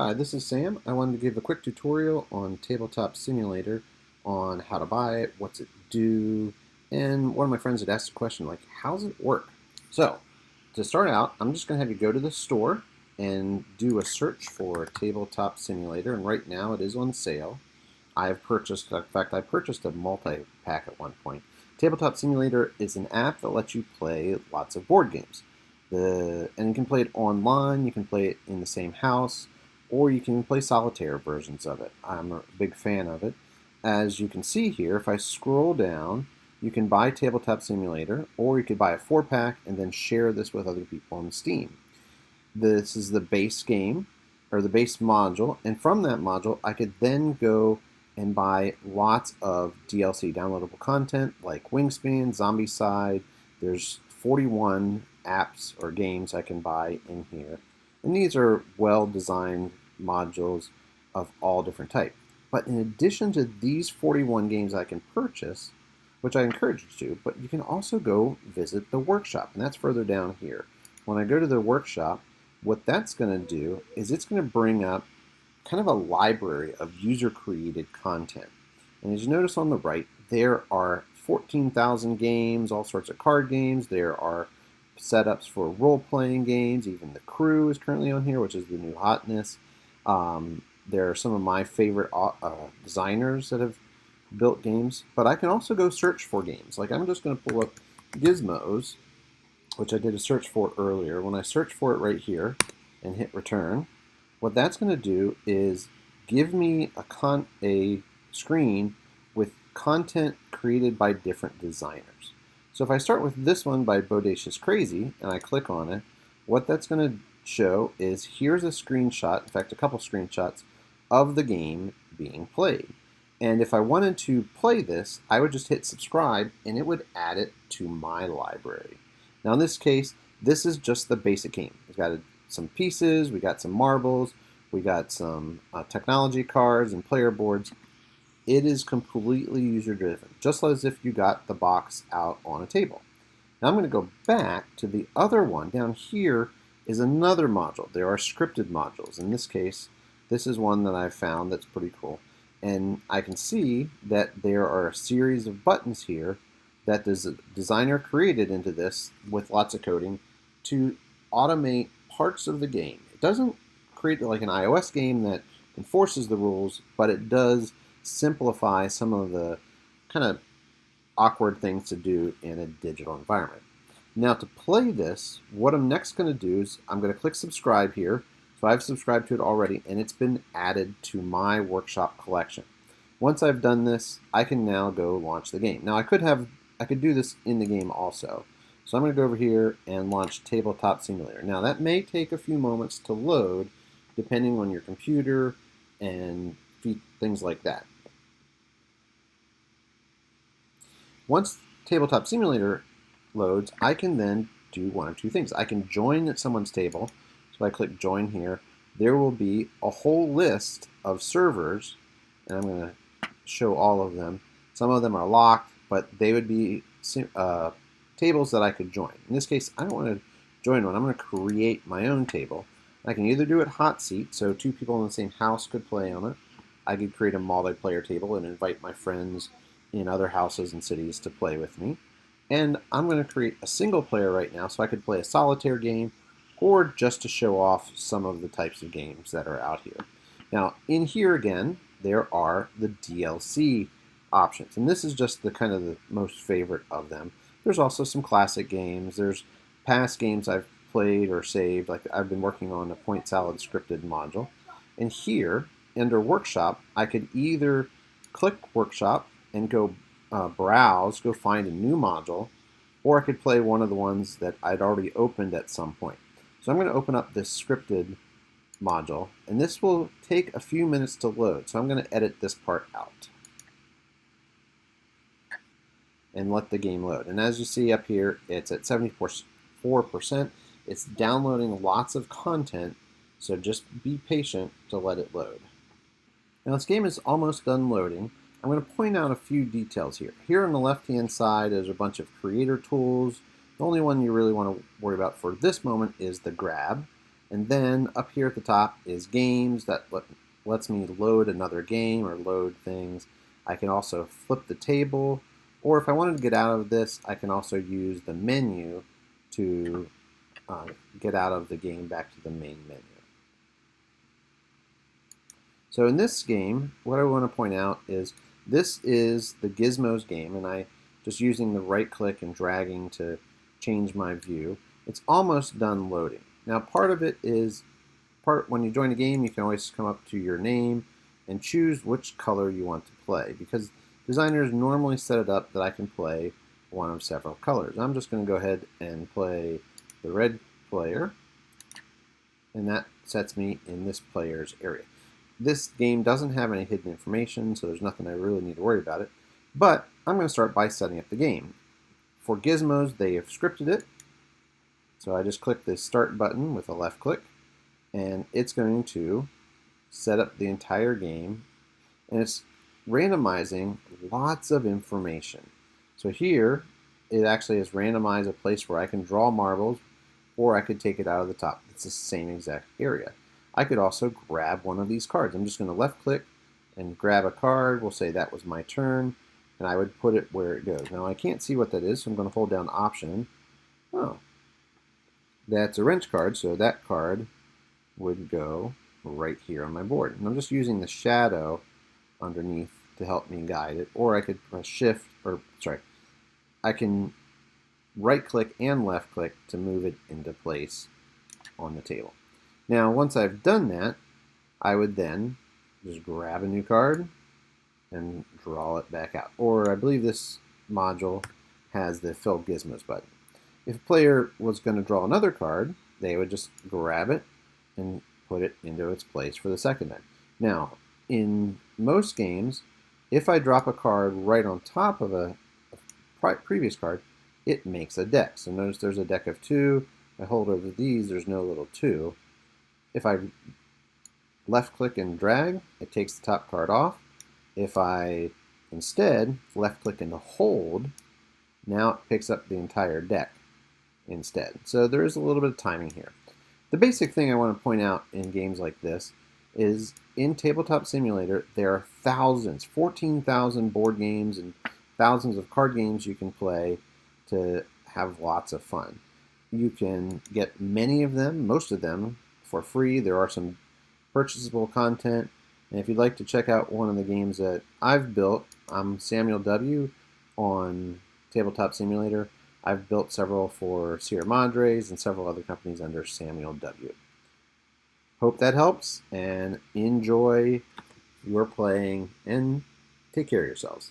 Hi, this is Sam. I wanted to give a quick tutorial on TableTop Simulator on how to buy it, what's it do, and one of my friends had asked a question like, how does it work? So, to start out, I'm just going to have you go to the store and do a search for TableTop Simulator, and right now it is on sale. I've purchased, in fact, I purchased a multi-pack at one point. Tabletop Simulator is an app that lets you play lots of board games. And you can play it online, you can play it in the same house, or you can play solitaire versions of it. I'm a big fan of it. As you can see here, if I scroll down, you can buy Tabletop Simulator, or you could buy a 4-pack and then share this with other people on Steam. This is the base game, or the base module, and from that module, I could then go and buy lots of DLC, downloadable content, like Wingspan, Zombicide. There's 41 apps or games I can buy in here. And these are well-designed modules of all different types. But in addition to these 41 games I can purchase, which I encourage you to, but you can also go visit the workshop, and that's further down here. When I go to the workshop, what that's going to do is it's going to bring up kind of a library of user-created content. And as you notice on the right, there are 14,000 games, all sorts of card games. There are setups for role-playing games. Even The Crew is currently on here, which is the new hotness. There are some of my favorite designers that have built games. But I can also go search for games. Like I'm just going to pull up Gizmos, which I did a search for earlier. When I search for it right here and hit return, what that's going to do is give me a screen with content created by different designers. So if I start with this one by Bodacious Crazy and I click on it, what that's going to show is here's a screenshot, in fact a couple screenshots, of the game being played. And if I wanted to play this, I would just hit subscribe and it would add it to my library. Now in this case, this is just the basic game. It's got some pieces, we got some marbles, we got some technology cards and player boards. It is completely user-driven, just as if you got the box out on a table. Now I'm going to go back to the other one. Down here is another module. There are scripted modules. In this case, this is one that I've found that's pretty cool. And I can see that there are a series of buttons here that the designer created into this with lots of coding to automate parts of the game. It doesn't create like an iOS game that enforces the rules, but it does simplify some of the kind of awkward things to do in a digital environment. Now to play this, what I'm next going to do is I'm going to click subscribe here. So I've subscribed to it already and it's been added to my workshop collection. Once I've done this, I can now go launch the game. Now I could do this in the game also. So I'm going to go over here and launch Tabletop Simulator. Now that may take a few moments to load depending on your computer and things like that. Once Tabletop Simulator loads, I can then do one of two things. I can join someone's table. So I click join here. There will be a whole list of servers, and I'm going to show all of them. Some of them are locked, but they would be tables that I could join. In this case, I don't want to join one. I'm going to create my own table. I can either do it hot seat, so two people in the same house could play on it. I could create a multiplayer table and invite my friends in other houses and cities to play with me. And I'm going to create a single player right now, so I could play a solitaire game or just to show off some of the types of games that are out here. Now, in here again, there are the DLC options, and this is just the kind of the most favorite of them. There's also some classic games. There's past games I've played or saved, like I've been working on a Point Salad scripted module. And here, under Workshop, I could either click Workshop and go browse, go find a new module, or I could play one of the ones that I'd already opened at some point. So I'm going to open up this scripted module, and this will take a few minutes to load. So I'm going to edit this part out and let the game load. And as you see up here, it's at 74%. It's downloading lots of content, so just be patient to let it load. Now this game is almost done loading. I'm going to point out a few details here. Here on the left-hand side is a bunch of creator tools. The only one you really want to worry about for this moment is the grab. And then up here at the top is games that lets me load another game or load things. I can also flip the table, or if I wanted to get out of this, I can also use the menu to get out of the game back to the main menu. So in this game, what I want to point out is this is the Gizmos game, and I just using the right click and dragging to change my view. It's almost done loading. Now part of it is, when you join a game, you can always come up to your name and choose which color you want to play, because designers normally set it up that I can play one of several colors. I'm just going to go ahead and play the red player, and that sets me in this player's area. This game doesn't have any hidden information, so there's nothing I really need to worry about it. But I'm going to start by setting up the game. For Gizmos, they have scripted it. So I just click the Start button with a left click, and it's going to set up the entire game. And it's randomizing lots of information. So here, it actually has randomized a place where I can draw marbles, or I could take it out of the top. It's the same exact area. I could also grab one of these cards. I'm just going to left click and grab a card. We'll say that was my turn, and I would put it where it goes. Now I can't see what that is, so I'm going to hold down Option. Oh, that's a wrench card, so that card would go right here on my board. And I'm just using the shadow underneath to help me guide it, or I could press Shift, I can right click and left click to move it into place on the table. Now, once I've done that, I would then just grab a new card and draw it back out. Or I believe this module has the Fill Gizmos button. If a player was going to draw another card, they would just grab it and put it into its place for the second time. Now, in most games, if I drop a card right on top of a previous card, it makes a deck. So notice there's a deck of 2. I hold over these, there's no little 2. If I left click and drag, it takes the top card off. If I instead left click and hold, now it picks up the entire deck instead. So there is a little bit of timing here. The basic thing I want to point out in games like this is in Tabletop Simulator, there are thousands, 14,000 board games and thousands of card games you can play to have lots of fun. You can get many of them, most of them, for free. There are some purchasable content. And if you'd like to check out one of the games that I've built, I'm Samuel W. on Tabletop Simulator. I've built several for Sierra Madres and several other companies under Samuel W. Hope that helps, and enjoy your playing, and take care of yourselves.